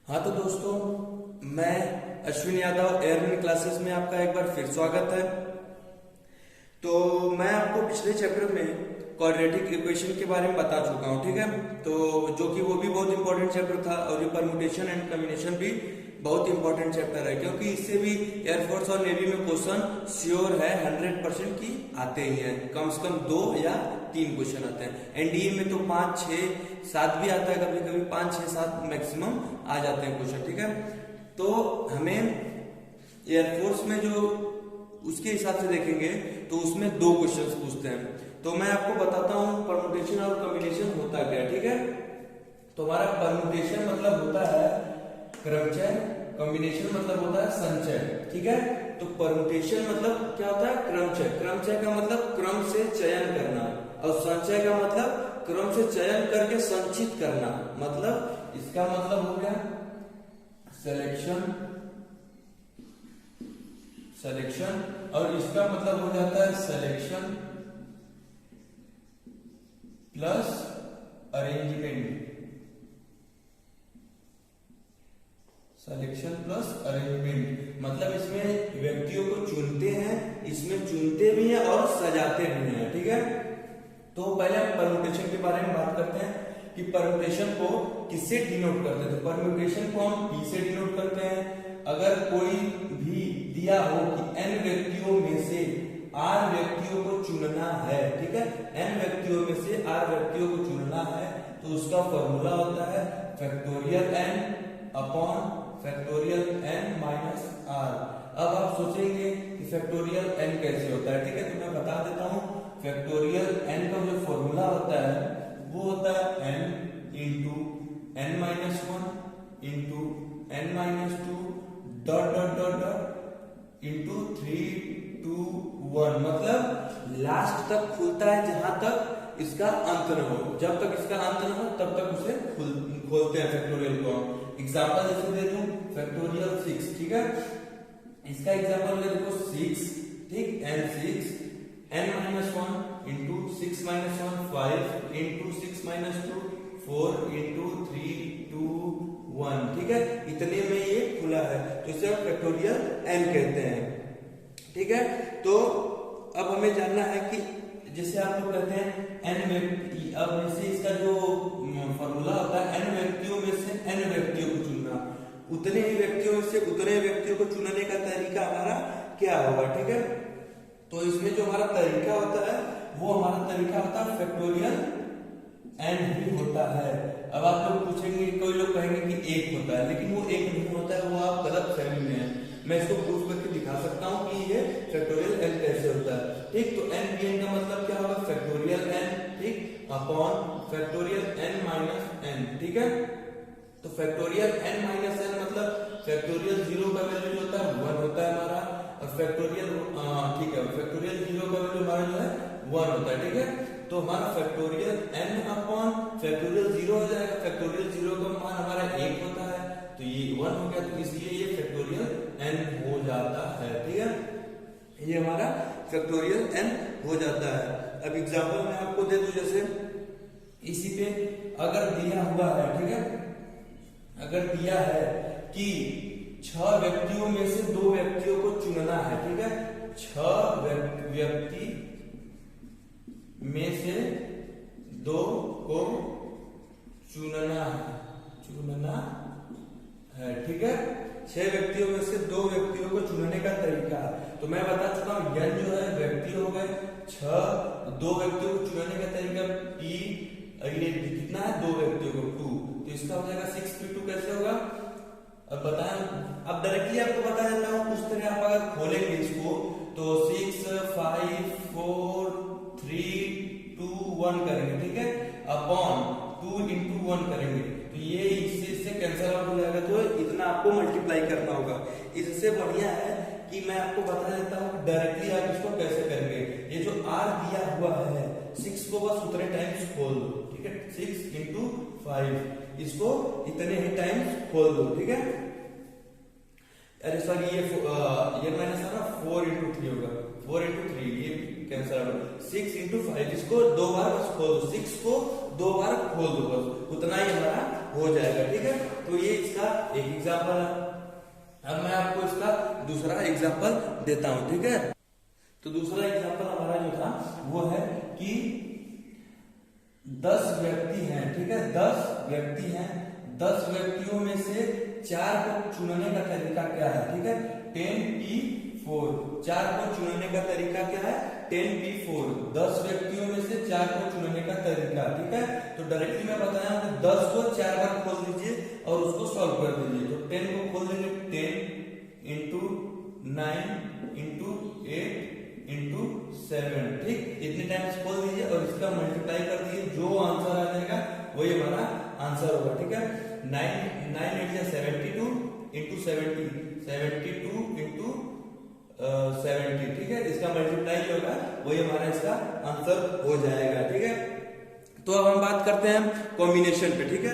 हाँ तो दोस्तों, मैं अश्विन यादव एयरमैन क्लासेस में आपका एक बार फिर स्वागत है। तो मैं आपको पिछले चैप्टर में क्वाड्रेटिक इक्वेशन के बारे में बता चुका हूँ, ठीक है। तो जो कि वो भी बहुत इंपॉर्टेंट चैप्टर था और ये परमुटेशन एंड कॉम्बिनेशन भी बहुत इंपॉर्टेंट चैप्टर है, क्योंकि इससे भी एयरफोर्स और नेवी में क्वेश्चन श्योर है 100% की आते ही हैं। कम से कम 2 या 3 क्वेश्चन आते हैं। एनडीए में तो 5, 6, 7 भी आता है, कभी कभी 5, 6, 7 मैक्सिमम आ जाते हैं क्वेश्चन, ठीक है। तो हमें एयरफोर्स में जो उसके हिसाब से देखेंगे तो उसमें 2 क्वेश्चंस पूछते हैं। तो मैं आपको बताता हूँ परमुटेशन और कॉम्बिनेशन होता क्या है, ठीक है। तो हमारा परमुटेशन मतलब होता है क्रमचय, कॉम्बिनेशन मतलब होता है संचय, ठीक है। तो परमुटेशन मतलब क्या होता है? क्रमचय। क्रमचय का मतलब क्रम से चयन करना, और संचय का मतलब क्रम से चयन करके संचित करना। मतलब इसका मतलब हो गया सिलेक्शन, और इसका मतलब हो जाता है selection plus arrangement. Selection plus arrangement मतलब इसमें व्यक्तियों को चुनते हैं, इसमें चुनते भी हैं और सजाते भी हैं, ठीक है। तो पहले हम परमुटेशन के बारे में बात करते हैं कि परमुटेशन को किससे डिनोट करते हैं। तो परमुटेशन को हम P से डिनोट करते हैं। अगर कोई भी दिया हो कि n व्यक्तियों में से r व्यक्तियों को चुनना है, ठीक है, n व्यक्तियों में से r व्यक्तियों को चुनना है, तो उसका फॉर्मूला होता है factorial n upon factorial n minus r। अब आप सोचेंगे कि फैक्टोरियल n कैसे होता है, ठीक है। तो मैं बता देता हूं, फैक्टोरियल n का जो फॉर्मूला होता है वो होता है n into n minus 1 into n minus 2 dot dot dot dot into 3, 2, 1। मतलब लास्ट तक खुलता है जहां तक इसका अंत न हो। जब तक इसका अंत न हो तब तक उसे खोलते हैं फैक्टोरियल को। एग्जांपल जैसे दे दूं फैक्टोरियल 6, ठीक है। इसका एग्जांपल ले देखो 6, ठीक, n6 n minus 1 into 6 minus 1 5 into 6 minus 2 4 into 3, 2, 1, ठीक है। इतने में ये खुला है, तो इसे हम फैक्टोरियल n कहते हैं, ठीक है। तो अब हमें जानना है कि जैसे आप लोग कहते हैं n व्यक्ति, अब जैसे इसका जो फॉर्मूला होता है n व्यक्तियों में से n व्यक्तियों को चुनना, उतने ही व्यक्तियों में से उतने व्यक्तियों को चुनने का तरीका हमारा क्या होगा, ठीक है। तो इसमें जो हमारा तरीका होता है वो हमारा तरीका होता है फैक्टोरियल n ही होता है। अब आप लोग पूछेंगे, कोई लोग कहेंगे कि 1 होता है, लेकिन वो 1 नहीं होता है, वो आप गलत फहमी में है। मैं इसको प्रूफ करके दिखा सकता हूं कि ये फैक्टोरियल n कैसे होता है, ठीक। तो n bn का मतलब क्या होगा? फैक्टोरियल n, ठीक, upon factorial n minus n, ठीक है। तो फैक्टोरियल n माइनस n मतलब फैक्टोरियल 0 का वैल्यू जो होता है 1 होता है हमारा, और फैक्टोरियल, ठीक है, फैक्टोरियल 0 का वैल्यू हमारा जो है 1 होता है, ठीक है। तो हमारा फैक्टोरियल n अपॉन फैक्टोरियल 0 हो जाएगा। फैक्टोरियल 0 का मान हमारा 1 होता है, तो ये 1 हो गया, तो इसलिए ये फैक्टोरियल n हो जाता है, ठीक है। ये हमारा फैक्टोरियल n हो जाता है। अब एग्जांपल मैं आपको दे दूं, जैसे इसी पे अगर दिया हुआ है, ठीक है, अगर दिया है कि 6 व्यक्तियों में से 2 व्यक्तियों को चुनना है, ठीक है, 6 व्यक्ति में से 2 को चुनना है, ठीक है। 6 व्यक्तियों में से 2 व्यक्तियों को चुनने का तरीका, तो मैं बता चुका हूं n जो है व्यक्ति हो गए 6, 2 व्यक्तियों को चुनने का तरीका p, ये कितना है 2 व्यक्तियों को 2, तो इसका हो जाएगा 6p2 कैसे होगा? अब बताएं, अब डायरेक्टली आपको बता देता हूं, उस तरह आप अगर खोलेंगे इसको तो 6, 5, 4, 3, 2, 1 करेंगे, ठीक है, अपॉन 2 इंटू 1 करेंगे, तो ये इससे कैंसिल आउट हो जाएगा। तो इतना आपको मल्टीप्लाई करना होगा। इससे बढ़िया है कि मैं आपको बता देता हूँ डायरेक्टली आप इसको कैसे करेंगे। ये जो r दिया हुआ है 6 को बस उतने टाइम्स खोल दो, ठीक है, 6 इंटू 5, इसको इतने ही टाइम्स खोल दो, ठीक है। अरे सॉरी, ये माइनस है ना, 4 इंटू 3 होगा, 4 इंटू 3, ये कैंसिल आउट, 6 इंटू 5, इसको 2 बार बस खोल दो, 6 को 2 बार खोल दो, बस उतना ही हमारा हो जाएगा, ठीक है। तो ये इसका इसका एक एग्जाम्पल है। अब मैं आपको इसका दूसरा एग्जाम्पल देता हूं, ठीक है। तो दूसरा एग्जाम्पल हमारा जो था वो है कि 10 व्यक्ति हैं, ठीक है, 10 व्यक्ति हैं, 10 व्यक्तियों में से 4 को चुनने का तरीका क्या है, ठीक है, 10p4, 4 को चुनने का तरीका क्या है, 10p4, 10 व्यक्तियों में से 4 को चुनने का तरीका, ठीक है। तो डायरेक्टली मैं बताया कि 10 को 4 बार खोल दीजिए और उसको सॉल्व कर दीजिए। तो 10 को खोल देंगे, 10 इंटू 9 इंटू 8 इंटू 7, ठीक, इतने टाइम्स खोल दीजिए और इसका मल्टीप्लाई कर दीजिए, जो आंसर आ जाएगा वही हमारा आंसर होगा, ठीक है। 9 8 72 इंटू 70, 72 इंटू 70, ठीक है, इसका मल्टीप्लाई जो होगा वही हमारा इसका आंसर हो जाएगा, ठीक है। तो अब हम बात करते हैं कॉम्बिनेशन पे, ठीक है।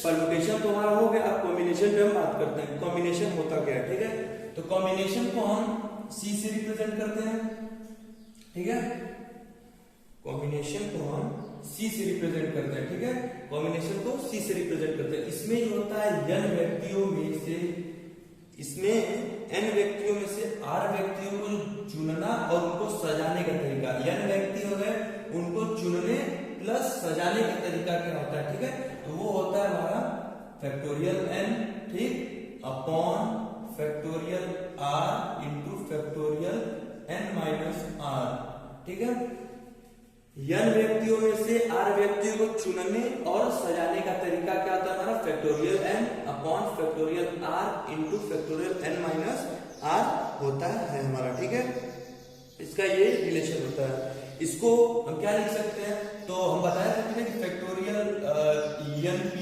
परम्यूटेशन तो हमारा हो गया, अब कॉम्बिनेशन पे हम बात करते हैं। कॉम्बिनेशन होता क्या है, ठीक है। तो कॉम्बिनेशन को हम सी से रिप्रेजेंट करते हैं, ठीक है, कॉम्बिनेशन को हम सी से रिप्रेजेंट करते हैं, ठीक है, कॉम्बिनेशन को सी से रिप्रेजेंट करते हैं। इसमें जो होता है n व्यक्तियों में से, इसमें n व्यक्तियों में से r व्यक्तियों को चुनना और उनको सजाने का तरीका, n व्यक्ति हो गए, उनको चुनने प्लस सजाने का तरीका क्या होता है, ठीक है। तो वो होता है हमारा फैक्टोरियल n, ठीक, upon factorial r into factorial n minus r, ठीक है। n व्यक्तियों में से r व्यक्तियों को चुनने और सजाने का तरीका क्या होता है हमारा, factorial n upon factorial r into factorial n minus r होता है हमारा, ठीक है। इसका ये रिलेशन होता है। इसको हम क्या लिख सकते हैं, तो हम बताया सकते हैं कि फैक्टोरियल n p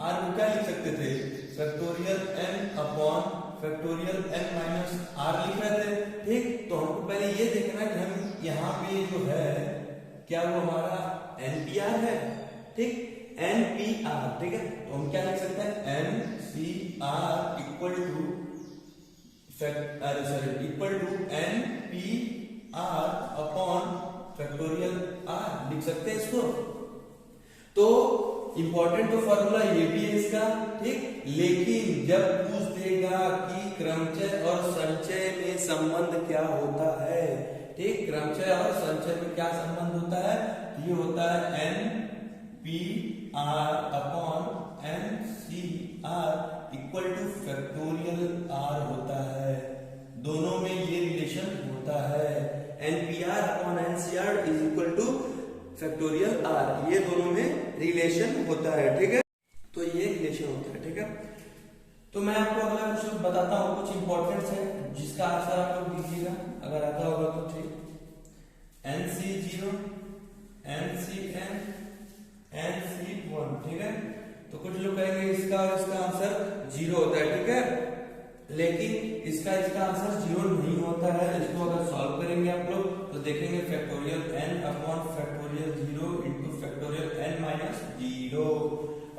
r को क्या लिख सकते थे, factorial n upon factorial n minus r लिख रहे थे, ठीक। तो हमको पहले ये देखना कि हम यहाँ पे जो है क्या वो हमारा npr है, ठीक, npr, ठीक है। तो हम क्या लिख सकते हैं, ncr equal to npr upon factorial r लिख सकते हैं इसको। तो इंपॉर्टेंट तो फॉर्मूला ये भी है इसका, ठीक, लेकिन जब पूछ देगा कि क्रमचय और संचय में संबंध क्या होता है, ठीक, क्रमचय और संचय में क्या संबंध होता है, ये होता है npr upon ncr equal two factorial r होता है। दोनों में ये रिलेशन होता है, npr upon ncr is equal two factorial r, ये दोनों में रिलेशन होता है, ठीक है। तो ये रिलेशन होता है, ठीक है। तो मैं आपको अगला क्वेश्चन बताता हूँ, कुछ इंपॉर्टेंट है जिसका आंसर आप लोग दीजिएगा, अगर आता होगा तो ठीक। NC0 NCn NC1, ठीक है। तो कुछ लोग कहेंगे इसका और इसका आंसर 0 होता है, ठीक है, लेकिन इसका आंसर 0 नहीं होता है। इसको अगर सॉल्व करेंगे आप लोग तो देखेंगे factorial n upon factorial 0 into factorial n minus 0।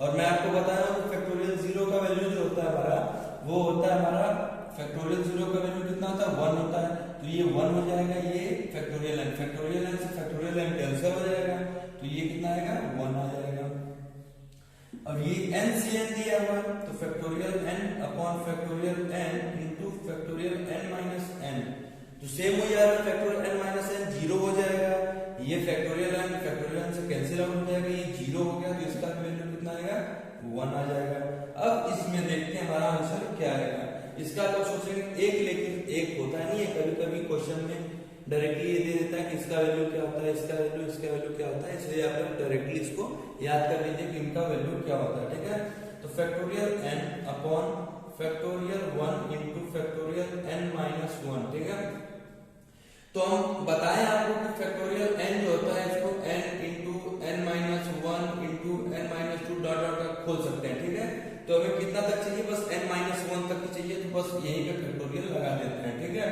और मैं आपको बताया हूँ फैक्टोरियल 0 का वैल्यू जो होता है हमारा, वो होता है हमारा फैक्टोरियल 0 का वैल्यू कितना होता है, 1 होता है। तो ये 1 हो जाएगा, ये फैक्टोरियल n से फैक्टोरियल n कैंसिल हो जाएगा, तो ये कितना आएगा, 1 आ जाएगा। और ये NCn दिया हुआ, तो factorial n upon factorial n into factorial n minus n, तो सेम हो जाएगा, फैक्टोरियल n माइनस n 0 हो जाएगा, ये फैक्टोरियल n से कैंसिल आउट हो जाएगा, ये 0 हो गया, तो इसका वैल्यू कितना आएगा, 1 आ जाएगा। अब इसमें देखते हैं हमारा आंसर क्या आएगा। इसका तो सोचेंगे एक, लेकिन एक होता नहीं है, कभी कभी क्वेश्चन में डायरेक्टली ये दे देता है कि इसका वैल्यू क्या होता है, इसका वैल्यू क्या होता है, इसलिए आप लोग डायरेक्टली इसको याद कर लीजिए कि इनका वैल्यू क्या होता है, ठीक है। तो factorial n upon factorial 1 into factorial n minus 1, ठीक है। तो हम बताएं आपको कि फैक्टोरियल n जो होता है इसको n into n minus 1 into n minus 2 dot dot तक खोल सकते हैं, ठीक है। तो हमें कितना तक चाहिए, बस n माइनस 1 तक ही चाहिए, तो बस यही पे फैक्टोरियल लगा देते हैं, ठीक है,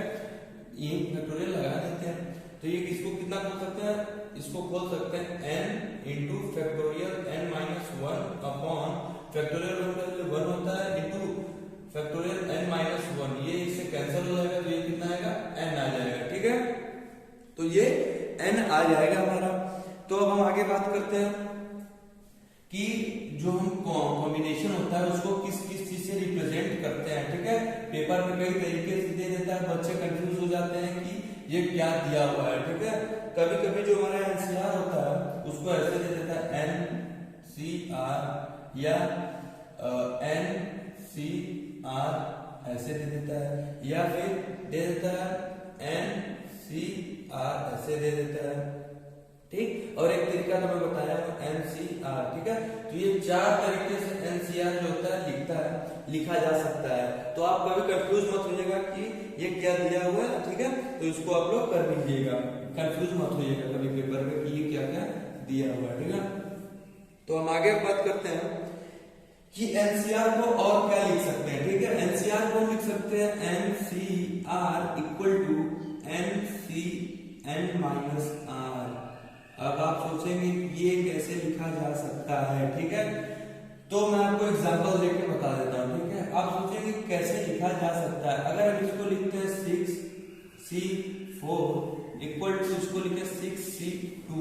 यही फैक्टोरियल लगा देते हैं। तो ये इसको कितना खोल सकते हैं, इसको खोल सकते हैं n into factorial n minus 1 upon factorial 1 होता है इंटू फैक्टोरियल n माइनस 1, ये इससे कैंसिल हो जाएगा, तो ये कितना आएगा, n आ जाएगा, ठीक है। तो ये n आ जाएगा हमारा। तो अब हम आगे बात करते हैं कि जो हम कॉम्बिनेशन होता है उसको किस किस चीज से रिप्रेजेंट करते हैं, ठीक है। पेपर में कई तरीके से दे देता है, बच्चे कंफ्यूज हो जाते हैं कि ये क्या दिया हुआ है, ठीक है। कभी कभी जो हमारा एनसीआर होता है उसको ऐसे दे देता है एनसीआर या एनसीआर ऐसे दे देता है, या फिर दे देता है एनसीआर ऐसे दे देता है, ठीक। और एक तरीका तो मैं बताया एनसीआर, ठीक है। तो ये 4 तरीके से एनसीआर जो होता है लिखा जा सकता है। तो आप कभी कंफ्यूज मत होइएगा कि ये क्या दिया हुआ है, ठीक है। तो इसको आप लोग कर लीजिएगा, कंफ्यूज मत होइएगा कभी पेपर में कि ये क्या क्या दिया हुआ है, ठीक है। तो हम आगे बात करते हैं कि एनसीआर को और क्या लिख सकते हैं, ठीक है। एनसीआर को लिख सकते हैं nCr equal to nC n minus r. अब आप सोचेंगे ये कैसे लिखा जा सकता है, ठीक है। तो मैं आपको एग्जांपल देके बता देता हूँ, ठीक है। आप सोचेंगे कैसे लिखा जा सकता है। अगर हम इसको लिखते हैं 6C4 इक्वल टू इसको लिखे 6C2,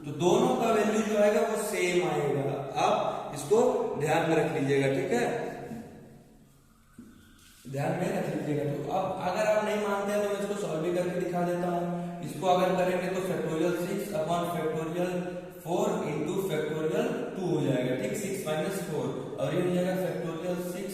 तो दोनों का वैल्यू जो आएगा वो सेम आएगा। आप इसको ध्यान में रख लीजिएगा, ठीक है, ध्यान में रख लीजिएगा। तो अब अगर आप नहीं मानते हैं तो मैं इसको सॉल्व भी करके दिखा देता हूँ। इसको अगर करेंगे तो factorial 6 upon factorial 4 into factorial 2 हो जाएगा, ठीक। 6 माइनस 4 और ये हो जाएगा factorial 6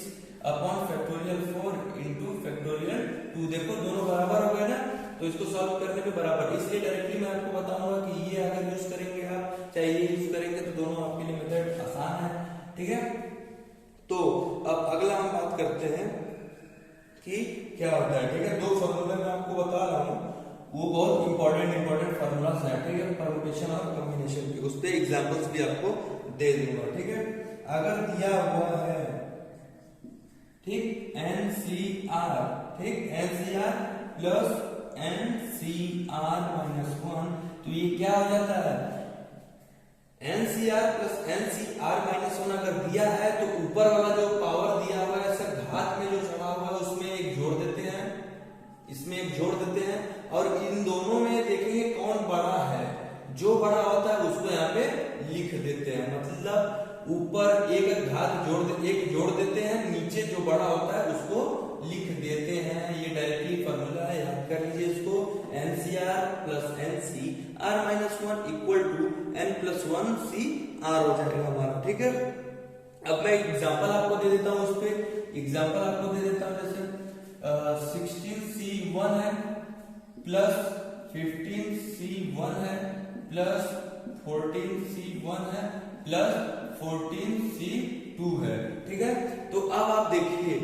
upon factorial 4 into factorial 2। देखो दोनों बराबर हो गए ना, तो इसको सॉल्व करने में बराबर, इसलिए डायरेक्टली मैं आपको बताऊंगा कि ये अगर यूज करेंगे आप चाहे ये यूज करेंगे तो दोनों आपके लिए मेथड आसान है, ठीक है। तो अब अगला हम बात करते हैं कि क्या होता है, ठीक है। 2 फॉर्मूला मैं आपको बता रहा हूँ, वो बहुत इंपॉर्टेंट फार्मूलास हैं, ठीक है, परम्यूटेशन और कॉम्बिनेशन के। उस पे एग्जांपल्स भी आपको दे दूंगा, ठीक है। अगर दिया हुआ है, ठीक, एनसीआर, ठीक, एनसीआर प्लस एनसीआर माइनस 1, तो ये क्या हो जाता है, एनसीआर प्लस एनसीआर माइनस 1 अगर दिया है तो ऊपर वाला जो पावर दिया हुआ है ऐसा घात में जो चढ़ा हुआ है उसमें एक जोड़ देते हैं, इसमें एक जोड़ देते हैं, और इन दोनों में देखेंगे कौन बड़ा है, जो बड़ा होता है उसको यहाँ पे लिख देते हैं। मतलब ऊपर एक घात जोड़ देते हैं, नीचे जो बड़ा होता है उसको लिख देते हैं। ये डायरेक्टली फॉर्मूला है, याद कर लीजिए इसको। NCr plus nCr minus 1 equal to n plus 1 C r हो जाएगा हमारा, ठीक है। अब मैं एग्जांपल आपको दे देता हूँ, उस पर एग्जांपल आपको दे देता हूँ। जैसे 16C1 है प्लस 15C1 है प्लस 14C1 है प्लस 14C2 है, ठीक है। तो अब आप देखिए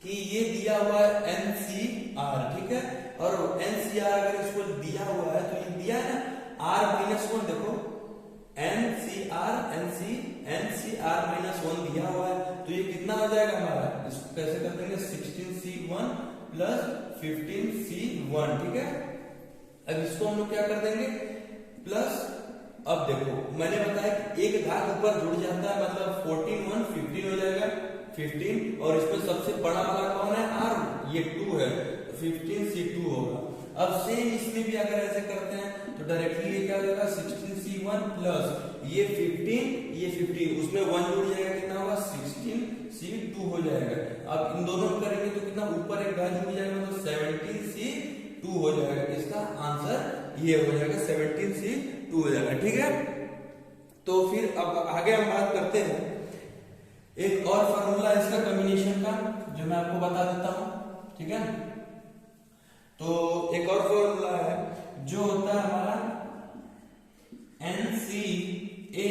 कि ये दिया हुआ है एनसीआर, ठीक है, और एनसीआर अगर इसको दिया हुआ है तो ये दिया है ना आर माइनस 1, देखो एनसीआर माइनस 1 दिया हुआ है, तो ये कितना हो जाएगा हमारा, इसको कैसे कर देंगे 16C1 प्लस 15C1, ठीक है। अब इसको हम लोग क्या कर देंगे प्लस, अब देखो मैंने बताया कि एक घात ऊपर जुड़ जाता है, मतलब 14 1 15 हो जाएगा 15, और इसमें सबसे बड़ा वाला कौन है आर, ये 2 है, 15C2 होगा। अब सेम इसमें भी अगर ऐसे करते हैं तो डायरेक्टली ये क्या हो जाएगा 16C1 प्लस ये 15 उसमें 1 जुड़ जाएगा, कितना होगा 16C2 हो जाएगा। अब इन दोनों में करेंगे तो कितना ऊपर एक घात जुड़ जाएगा, तो 17C2 हो जाएगा। इसका आंसर ये हो जाएगा 17C2 हो जाएगा, ठीक है। तो फिर अब आगे हम बात करते हैं एक और फार्मूला इसका कॉम्बिनेशन का, जो मैं आपको बता देता हूं, ठीक है। तो एक और फॉर्मूला है जो होता है हमारा NCA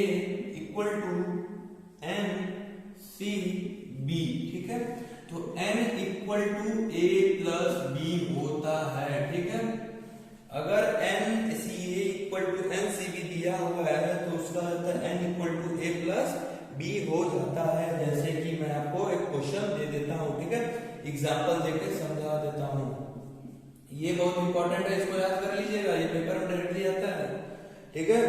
इक्वल टू NCB, ठीक है। तो N equal to A plus B होता है, ठीक है। अगर NCA इक्वल टू NCB दिया हुआ है तो उसका होता है N equal to A plus B हो जाता है। जैसे कि मैं आपको एक क्वेश्चन दे देता हूं, ठीक है, एग्जाम्पल देके समझा देता हूं। ये बहुत इंपॉर्टेंट है, इसको याद कर लीजिएगा, ये पेपर में डायरेक्टली आता है, ठीक है।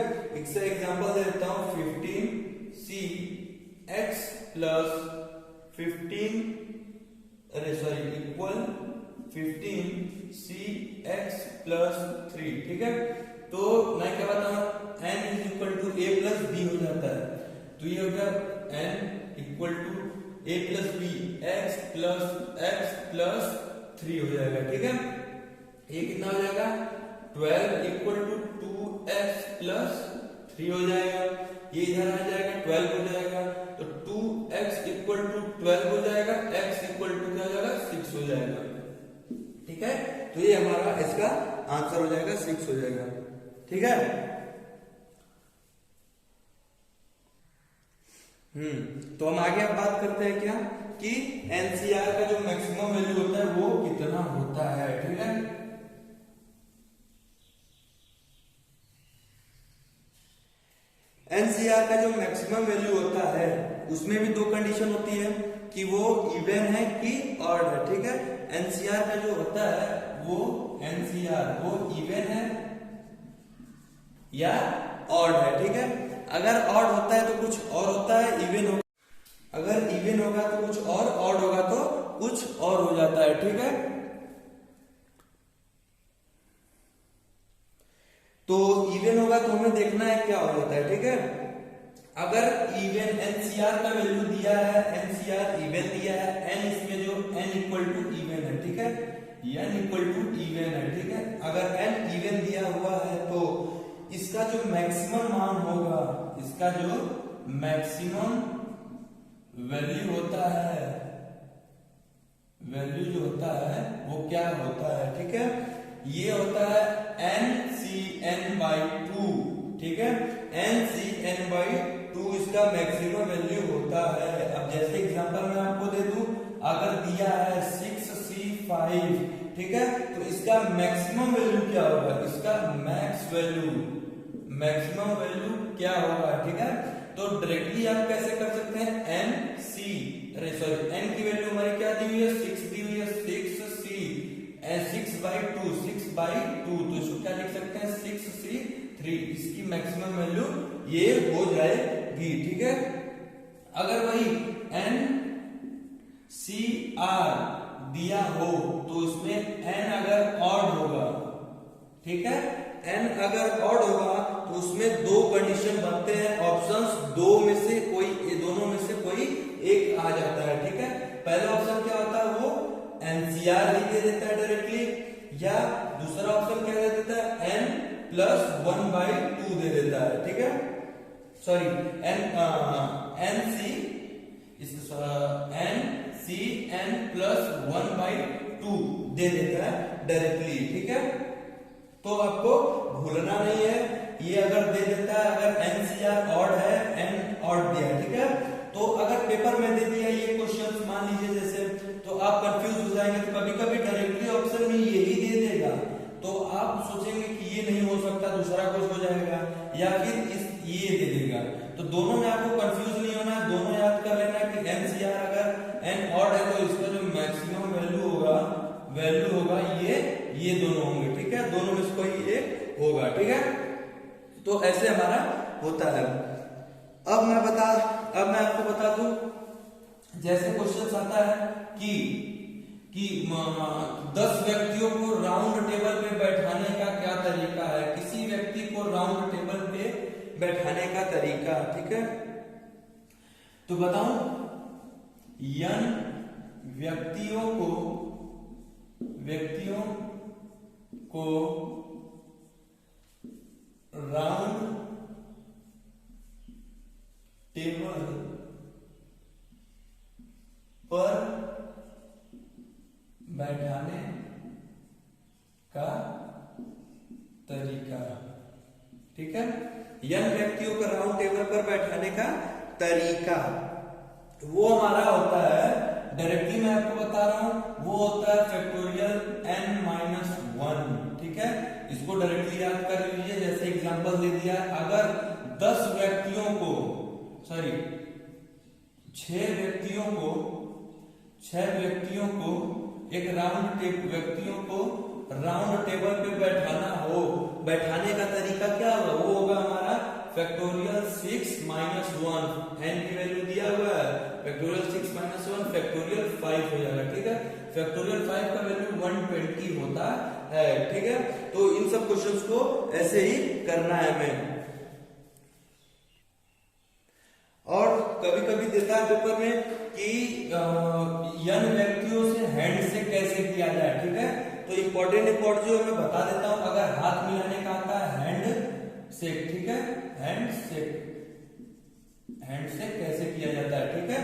इसका एग्जांपल दे देता हूं 15CX plus 15 equal 15CX plus 3, ठीक है। तो मैं क्या बताऊं, N is equal to A plus B हो जाता है, तो ये हो गया n equal to a plus b x plus 3 हो जाएगा। ठीक है, ये कितना हो जाएगा 12 इक्वल टू 2x प्लस 3 हो जाएगा। ये इधर आ जाएगा 12 हो जाएगा, तो 2x इक्वल टू 12 हो जाएगा, x इक्वल टू क्या हो जाएगा 6 हो जाएगा। ठीक है, तो ये हमारा इसका आंसर हो जाएगा 6 हो जाएगा। ठीक है, तो हम आगे अब बात करते हैं क्या कि एनसीआर का जो मैक्सिमम वैल्यू होता है वो कितना होता है। ठीक है, एनसीआर का जो मैक्सिमम वैल्यू होता है उसमें भी दो कंडीशन होती है कि वो इवन है कि ऑड है। ठीक है, एनसीआर का जो होता है वो एनसीआर वो इवन है या ऑड है। ठीक है, अगर ऑड होता है तो कुछ और होता है, इवन होगा अगर इवन होगा तो कुछ और, ऑड होगा तो कुछ और हो जाता है। ठीक है, तो इवन होगा तो हमें देखना है क्या हो जाता है। ठीक है, अगर इवन एनसीआर का वैल्यू दिया है, एनसीआर इवन दिया है, एन इसमें जो एन इक्वल टू इवन है। ठीक है, एन इक्वल टू इवन है। ठीक है, अगर एन इवन दिया हुआ है तो इसका जो मैक्सिमम मान होगा, इसका जो मैक्सिमम वैल्यू होता है, वैल्यू जो होता है वो क्या होता है। ठीक है, ये होता है NCN/2। ठीक है, NCN/2 इसका मैक्सिमम वैल्यू होता है। अब जैसे एग्जांपल मैं आपको दे दूं, अगर दिया है 6C5, ठीक है, तो इसका मैक्सिमम वैल्यू क्या होगा, इसका मैक्सिमम वैल्यू क्या होगा। ठीक है, तो डायरेक्टली आप कैसे कर सकते हैं, n की वैल्यू हमारी क्या दी हुई है, 6 दी हुई है, 6C 6/2, तो इसको क्या लिख सकते हैं 6C3, इसकी मैक्सिमम वैल्यू ये हो जाएगी। ठीक है, अगर वही NCR दिया हो तो इसमें n अगर ऑड होगा, ठीक है, n अगर ऑड होगा तो उसमें दो कंडीशन बनते हैं, ऑप्शंस दो में से कोई, दोनों में से कोई एक आ जाता है। ठीक है, पहला ऑप्शन क्या होता है, वो एनसीआर ही दे देता है डायरेक्टली, या दूसरा ऑप्शन क्या दे देता है, n प्लस 1/2 दे देता है। ठीक है, सॉरी NCN प्लस 1/2 दे देता है डायरेक्टली। ठीक है, तो आपको भूलना नहीं है, ये अगर दे देता है, अगर एनसीआर ऑड है, n ऑड दिया, ठीक है, तो अगर पेपर में दे दिया ये क्वेश्चन मान लीजिए जैसे, तो आप कंफ्यूज हो जाएंगे, तो कभी कभी डायरेक्टली ऑप्शन में यही दे देगा, तो आप सोचेंगे कि ये नहीं हो सकता, दूसरा कुछ हो जाएगा, या फिर ये दे देगा। तो दोनों में आपको कंफ्यूज नहीं होना है, दोनों याद कर लेना है कि एनसीआर अगर n ऑड है तो इसका जो मैक्सिमम वैल्यू होगा ये दोनों होंगे। ठीक है, दोनों में से कोई एक होगा। ठीक है, तो ऐसे हमारा होता है। अब मैं आपको बता दूं, जैसे क्वेश्चन आता है कि 10 व्यक्तियों को राउंड टेबल पे बैठाने का क्या तरीका है, किसी व्यक्ति को राउंड टेबल पे बैठाने का तरीका। ठीक है, तो बताऊं, n व्यक्तियों को राउंड टेबल पर बैठाने का तरीका। ठीक है, n व्यक्तियों को राउंड टेबल पर बैठाने का तरीका वो हमारा होता है, डायरेक्टली मैं आपको बता रहा हूं, वो होता है फैक्टोरियल n-1। ठीक है, इसको डायरेक्टली याद कर लीजिए। जैसे एग्जांपल दे दिया, अगर 6 व्यक्तियों को एक राउंड टेबल पे बैठाना हो, बैठाने का तरीका क्या होगा, वो होगा हमारा फैक्टोरियल 6 - 1, n की वैल्यू दिया हुआ है, फैक्टोरियल 6 - 1 फैक्टोरियल 5 हो जाएगा। ठीक है, फैक्टोरियल 5 का वैल्यू 120 होता है। ठीक है, तो इन सब क्वेश्चंस को ऐसे ही करना है हमें। और कभी कभी देता है पेपर में कि यन व्यक्तियों से हैंडशेक कैसे किया जाए, ठीक है। तो इंपॉर्टेंट जो मैं बता देता हूं, अगर हाथ मिलाने का आता है हैंड शेक, ठीक है, हैंडशेक कैसे किया जाता है, ठीक है।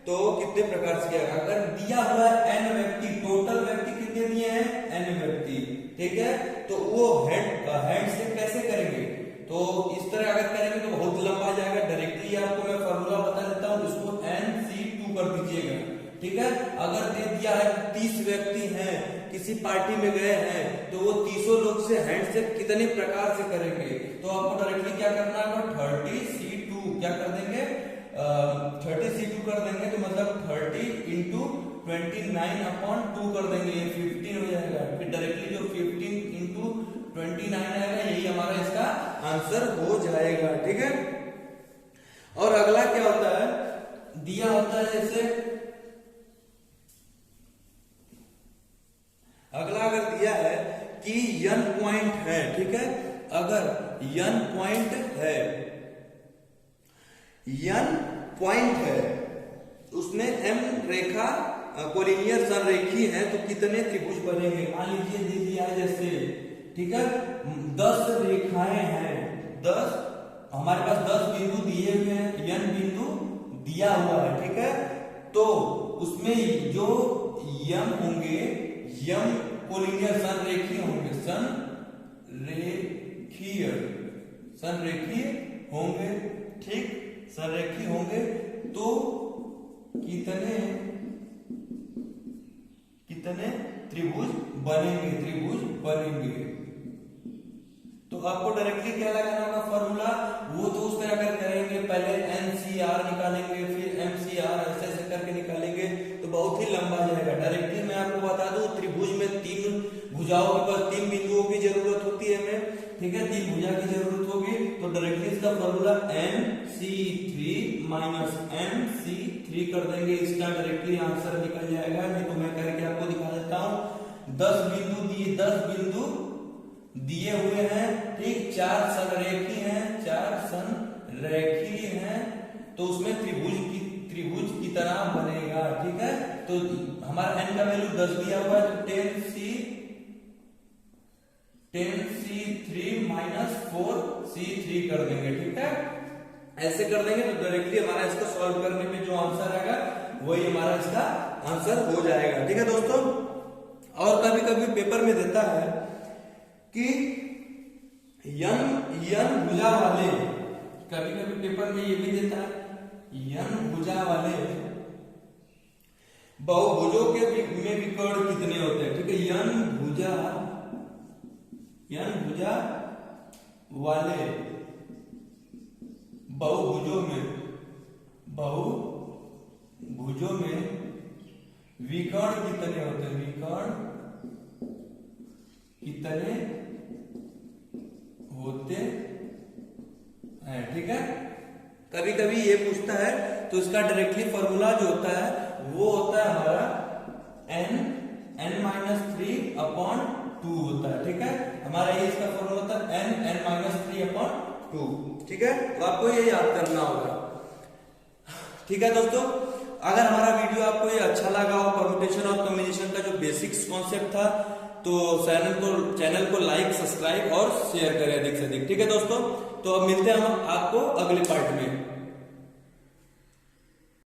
तो कितने प्रकार से किया, अगर दिया हुआ है n व्यक्ति, टोटल व्यक्ति कितने दिए हैं n व्यक्ति, ठीक है, तो वो हैंडशेक कैसे करेंगे, तो इस तरह अगर करेंगे तो बहुत लंबा जाएगा। डायरेक्टली आपको मैं फॉर्मूला बता देता हूं, इसको NC2 कर दीजिएगा, ठीक है। अगर दे दिया है 30 व्यक्ति हैं, किसी पार्टी में गए हैं, तो वो 30 लोग से हैंडशेक कितने प्रकार से करेंगे, तो आपको डायरेक्टली क्या करना है, 30C2 क्या कर देंगे, 30C2 कर देंगे, तो मतलब 30 इंटू 29/2 कर देंगे, ये 15 हो जाएगा। फिर डायरेक्टली जो 15 इंटू 29 आएगा, यही हमारा इसका आंसर हो जाएगा, ठीक है। और अगला क्या होता है, दिया होता है जैसे अगला अगर दिया है कि n पॉइंट है, ठीक है, अगर n पॉइंट है, उसमें m रेखा कोलिनियर संरेखी है, तो कितने त्रिभुज बनेंगे। मान लीजिए दे दिया है जैसे, ठीक है, 10 रेखाएं हैं, 10 हमारे पास 10 बिंदु दिए हुए हैं, n बिंदु दिया हुआ है, ठीक है। तो उसमें जो m होंगे, m कोलिनियर संरेखीय होंगे, संरेखीय होंगे, ठीक, संरेखीय होंगे, तो कितने त्रिभुज बनेंगे। तो आपको डायरेक्टली क्या लगाना होगा फॉर्मूला, वो तो उस तरह अगर करेंगे, पहले NCR निकालेंगे, फिर MCR, ऐसे करके निकालेंगे, तो बहुत ही लंबा जाएगा। डायरेक्टली मैं आपको बता दूं, त्रिभुज में 3 भुजाओं के पास 3 बिंदुओं की जरूरत होती है हमें, ठीक है, 3 भुजा की जरूरत होगी। तो डायरेक्टली इसका फॉर्मूला NC3 माइनस MC3 कर देंगे, इसका डायरेक्टली आंसर निकल जाएगा। नहीं तो मैं करके आपको दिखा देता हूं, 10 बिंदु दिए हुए हैं, ठीक, 4 संरेखी हैं, तो उसमें त्रिभुज की तरह बनेगा, ठीक है। तो हमारा n का वैल्यू 10 दिया हुआ है, तो 10C3 माइनस 4C3 कर देंगे, ठीक है। ऐसे कर देंगे तो डायरेक्टली हमारा इसका सॉल्व करने में जो आंसर आएगा वही हमारा इसका आंसर हो जाएगा, ठीक है दोस्तों। और कभी कभी पेपर में देता है कि n भुजा वाले, कभी पेपर में ये भी देता है n भुजा वाले बहुभुजों के में विकर्ण कितने होते हैं, ठीक है। n भुजा वाले बहुभुजों में विकर्ण कितने होते हैं, ठीक है। कभी कभी ये पूछता है, तो इसका डायरेक्टली फॉर्मूला जो होता है वो होता है हमारा n-3/2 होता है, ठीक है। हमारा ये इसका फॉर्मूला होता है n-3/2, ठीक है। तो आपको ये याद करना होगा, ठीक है दोस्तों। अगर हमारा वीडियो आपको ये अच्छा लगा हो, परम्यूटेशन और कॉम्बिनेशन का जो बेसिक्स कॉन्सेप्ट था, तो चैनल को लाइक, सब्सक्राइब और शेयर करें अधिक से अधिक, ठीक है दोस्तों। तो अब मिलते हैं हम आपको अगले पार्ट में।